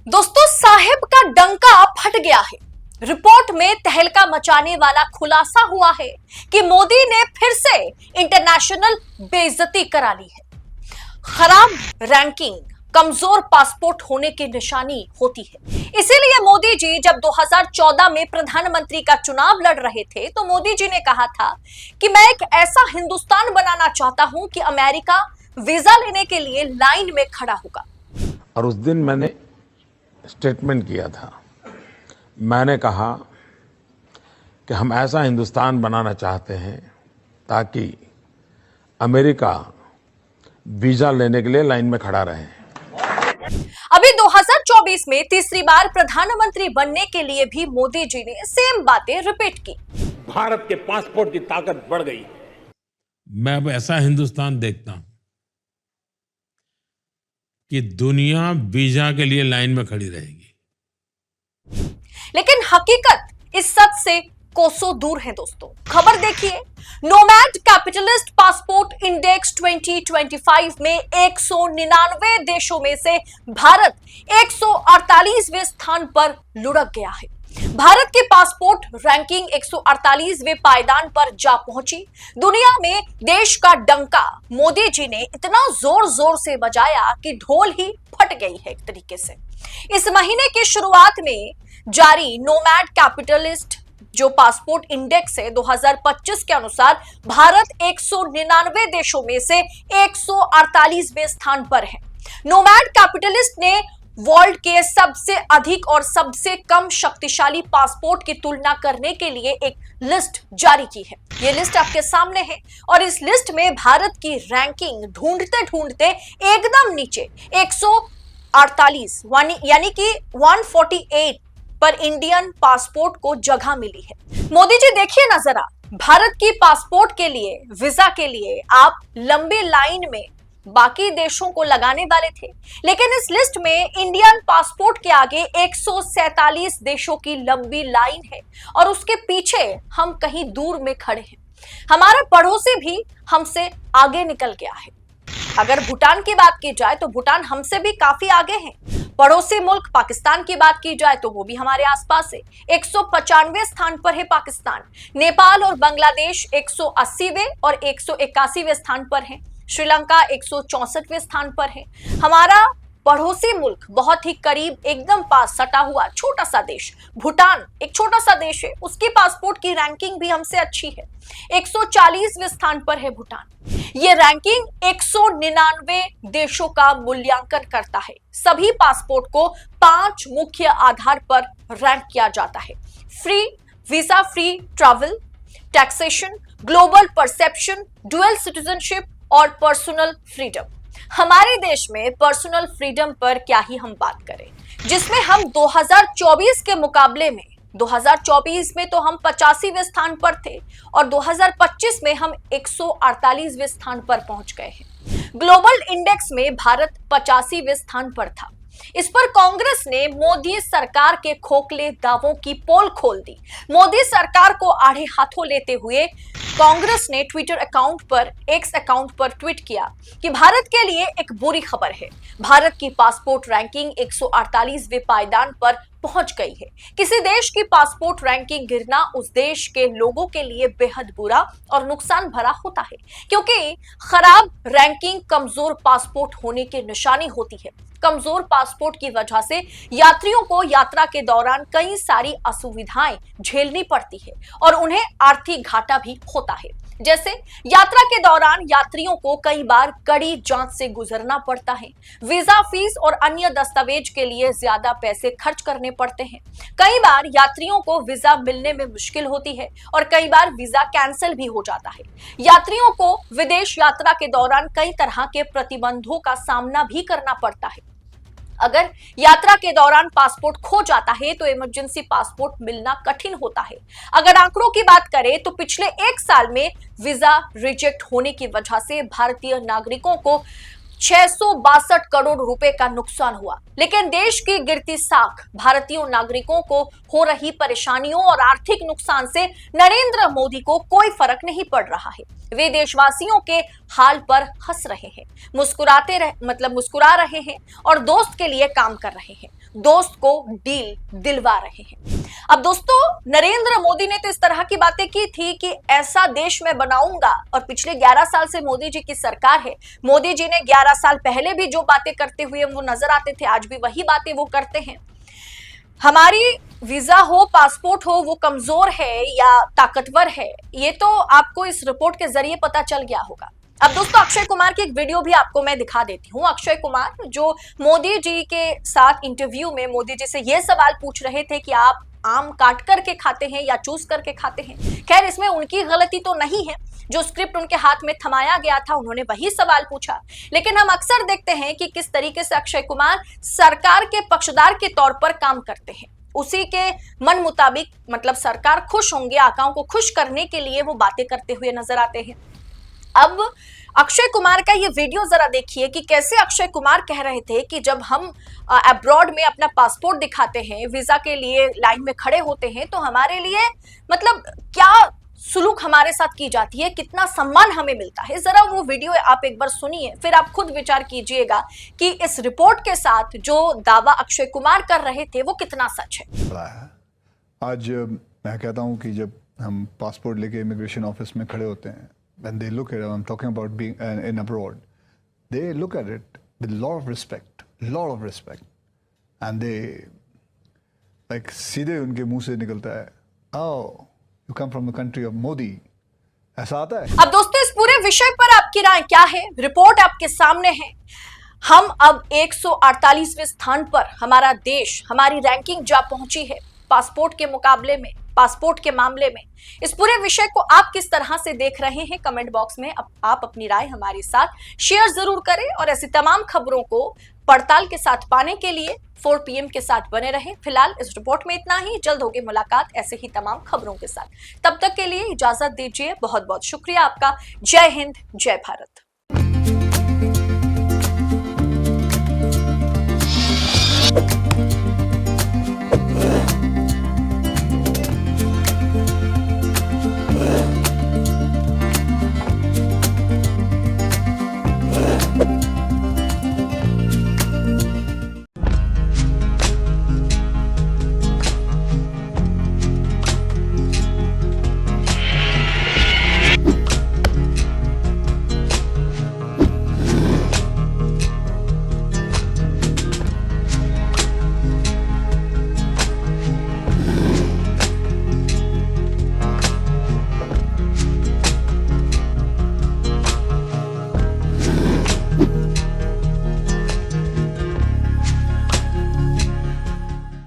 दोस्तों, साहिब का डंका फट गया है। रिपोर्ट में तहलका मचाने वाला खुलासा हुआ है कि मोदी ने फिर से इंटरनेशनल बेइज्जती करा ली है। खराब रैंकिंग कमजोर पासपोर्ट होने की निशानी होती है। इसीलिए मोदी जी जब 2014 में प्रधानमंत्री का चुनाव लड़ रहे थे तो मोदी जी ने कहा था कि मैं एक ऐसा हिंदुस्तान बनाना चाहता हूं कि अमेरिका वीजा लेने के लिए लाइन में खड़ा होगा। और उस दिन मैंने स्टेटमेंट किया था। मैंने कहा कि हम ऐसा हिंदुस्तान बनाना चाहते हैं ताकि अमेरिका वीजा लेने के लिए लाइन में खड़ा रहे। अभी 2024 में तीसरी बार प्रधानमंत्री बनने के लिए भी मोदी जी ने सेम बातें रिपीट की। भारत के पासपोर्ट की ताकत बढ़ गई। मैं अब ऐसा हिंदुस्तान देखता हूं कि दुनिया वीजा के लिए लाइन में खड़ी रहेगी। लेकिन हकीकत इस सच से कोसों दूर है दोस्तों। खबर देखिए, नोमैड कैपिटलिस्ट पासपोर्ट इंडेक्स 2025 में 199 देशों में से भारत 148वें स्थान पर लुढ़क गया है। भारत की पासपोर्ट रैंकिंग 148वें पायदान पर जा पहुंची। दुनिया में देश का डंका मोदी जी ने इतना जोर जोर से बजाया कि ढोल ही फट गई है एक तरीके से। इस महीने की शुरुआत में जारी नोमैड कैपिटलिस्ट जो पासपोर्ट इंडेक्स है 2025 के अनुसार भारत 199 देशों में से 148वें स्थान पर है। नोमैड कैपिटलिस्ट ने वर्ल्ड के सबसे अधिक और सबसे कम शक्तिशाली पासपोर्ट की तुलना करने के लिए एक लिस्ट जारी की है। यह लिस्ट आपके सामने है और इस लिस्ट में भारत की रैंकिंग ढूंढते ढूंढते एकदम नीचे 148 यानी कि 148 पर इंडियन पासपोर्ट को जगह मिली है। मोदी जी देखिए ना जरा, भारत की पासपोर्ट के लिए, वीजा के लिए आप लंबी लाइन में बाकी देशों को लगाने वाले थे, लेकिन इस लिस्ट में इंडियन पासपोर्ट के आगे 147 देशों की लंबी लाइन है और उसके पीछे हम कहीं दूर में खड़े हैं। हमारा पड़ोसी भी हमसे आगे निकल गया है। अगर भूटान की बात की जाए तो भूटान हमसे भी काफी आगे है। पड़ोसी मुल्क पाकिस्तान की बात की जाए तो वो भी हमारे आसपास है। 195वें स्थान पर है पाकिस्तान। नेपाल और बांग्लादेश 180वें और 181वें स्थान पर है। श्रीलंका 164वें स्थान पर है। हमारा पड़ोसी मुल्क बहुत ही करीब एकदम पास सटा हुआ छोटा सा देश भूटान, एक छोटा सा देश है, उसकी पासपोर्ट की रैंकिंग भी हमसे अच्छी है। 140वें स्थान पर है भूटान। ये रैंकिंग 199 देशों का मूल्यांकन करता है। सभी पासपोर्ट को 5 मुख्य आधार पर रैंक किया जाता है: free, visa free travel, taxation, global perception, dual citizenship और पर्सनल फ्रीडम। हमारे देश में पर्सनल फ्रीडम पर क्या ही हम बात करें, जिसमें हम 2024 के मुकाबले में 2024 में तो हम 85वें स्थान पर थे और 2025 में हम 148वें स्थान पर पहुंच गए हैं। ग्लोबल इंडेक्स में भारत 85वें स्थान पर था। इस पर कांग्रेस ने मोदी सरकार के खोखले दावों की पोल खोल दी। मोदी सरकार को आड़े हाथों लेते हुए कांग्रेस ने ट्विटर अकाउंट पर, एक्स अकाउंट पर ट्वीट किया कि भारत के लिए एक बुरी खबर है। भारत की पासपोर्ट रैंकिंग 148वें पायदान पर पहुंच गई है। किसी देश की पासपोर्ट रैंकिंग गिरना उस देश के लोगों के लिए बेहद बुरा और नुकसान भरा होता है, क्योंकि खराब रैंकिंग कमजोर पासपोर्ट होने की निशानी होती है। कमजोर पासपोर्ट की वजह से यात्रियों को यात्रा के दौरान कई सारी असुविधाएं झेलनी पड़ती है और उन्हें आर्थिक घाटा भी होता है। जैसे यात्रा के दौरान यात्रियों को कई बार कड़ी जांच से गुजरना पड़ता है। वीजा फीस और अन्य दस्तावेज के लिए ज्यादा पैसे खर्च करने पड़ते हैं। कई बार यात्रियों को वीजा मिलने में मुश्किल होती है और कई बार वीजा कैंसिल भी हो जाता है। यात्रियों को विदेश यात्रा के दौरान कई तरह के प्रतिबंधों का सामना भी करना पड़ता है। अगर यात्रा के दौरान पासपोर्ट खो जाता है तो इमरजेंसी पासपोर्ट मिलना कठिन होता है। अगर आंकड़ों की बात करें तो पिछले 1 साल में वीजा रिजेक्ट होने की वजह से भारतीय नागरिकों को 662 करोड़ रुपए का नुकसान हुआ। लेकिन देश की गिरती साख, भारतीय नागरिकों को हो रही परेशानियों और आर्थिक नुकसान से नरेंद्र मोदी को कोई फर्क नहीं पड़ रहा है। वे देशवासियों के हाल पर हंस रहे हैं, मुस्कुरा रहे हैं और दोस्त के लिए काम कर रहे हैं, दोस्त को डील दिलवा रहे हैं। अब दोस्तों, नरेंद्र मोदी ने तो इस तरह की बातें की थी कि ऐसा देश मैं बनाऊंगा, और पिछले 11 साल से मोदी जी की सरकार है। मोदी जी ने 11 साल पहले भी जो बातें करते हुए वो नजर आते थे, आज भी वही बातें वो करते हैं। हमारी वीजा हो, पासपोर्ट हो, वो कमजोर है या ताकतवर है, ये तो आपको इस रिपोर्ट के जरिए पता चल गया होगा। अब दोस्तों, अक्षय कुमार की एक वीडियो भी आपको मैं दिखा देती हूँ। अक्षय कुमार जो मोदी जी के साथ इंटरव्यू में मोदी जी से ये सवाल पूछ रहे थे कि आप आम काट करके खाते हैं या चूस करके खाते हैं। खैर, इसमें उनकी गलती तो नहीं है, जो स्क्रिप्ट उनके हाथ में थमाया गया था उन्होंने वही सवाल पूछा। लेकिन हम अक्सर देखते हैं कि किस तरीके से अक्षय कुमार सरकार के पक्षधर के तौर पर काम करते हैं, उसी के मन मुताबिक, मतलब सरकार खुश होंगे, आकाओं को खुश करने के लिए वो बातें करते हुए नजर आते हैं। अब अक्षय कुमार का ये वीडियो जरा देखिए कि कैसे अक्षय कुमार कह रहे थे कि जब हम अब्रॉड में अपना पासपोर्ट दिखाते हैं, वीजा के लिए लाइन में खड़े होते हैं, तो हमारे लिए मतलब क्या सुलूक हमारे साथ की जाती है, कितना सम्मान हमें मिलता है। जरा वो वीडियो आप एक बार सुनिए, फिर आप खुद विचार कीजिएगा कि इस रिपोर्ट के साथ जो दावा अक्षय कुमार कर रहे थे वो कितना सच है। आज मैं कहता हूं कि जब हम पासपोर्ट लेके इमिग्रेशन ऑफिस में खड़े होते हैं, when they look at it, I'm talking about being in abroad, they look at it with a lot of respect, and they like सीधे उनके मुंह से निकलता है, oh, you come from the country of Modi, ऐसा आता है। अब दोस्तों, इस पूरे विषय पर आपकी राय क्या है? रिपोर्ट आपके सामने है। हम अब 148वें स्थान पर हमारा देश, हमारी रैंकिंग जा पहुंची है पासपोर्ट के मुकाबले में, पासपोर्ट के मामले में। इस पूरे विषय को आप किस तरह से देख रहे हैं? कमेंट बॉक्स में आप अपनी राय हमारे साथ शेयर जरूर करें, और ऐसी तमाम खबरों को पड़ताल के साथ पाने के लिए 4 PM के साथ बने रहें। फिलहाल इस रिपोर्ट में इतना ही। जल्द होगी मुलाकात ऐसे ही तमाम खबरों के साथ। तब तक के लिए इजाजत दीजिए। बहुत बहुत शुक्रिया आपका। जय हिंद, जय भारत।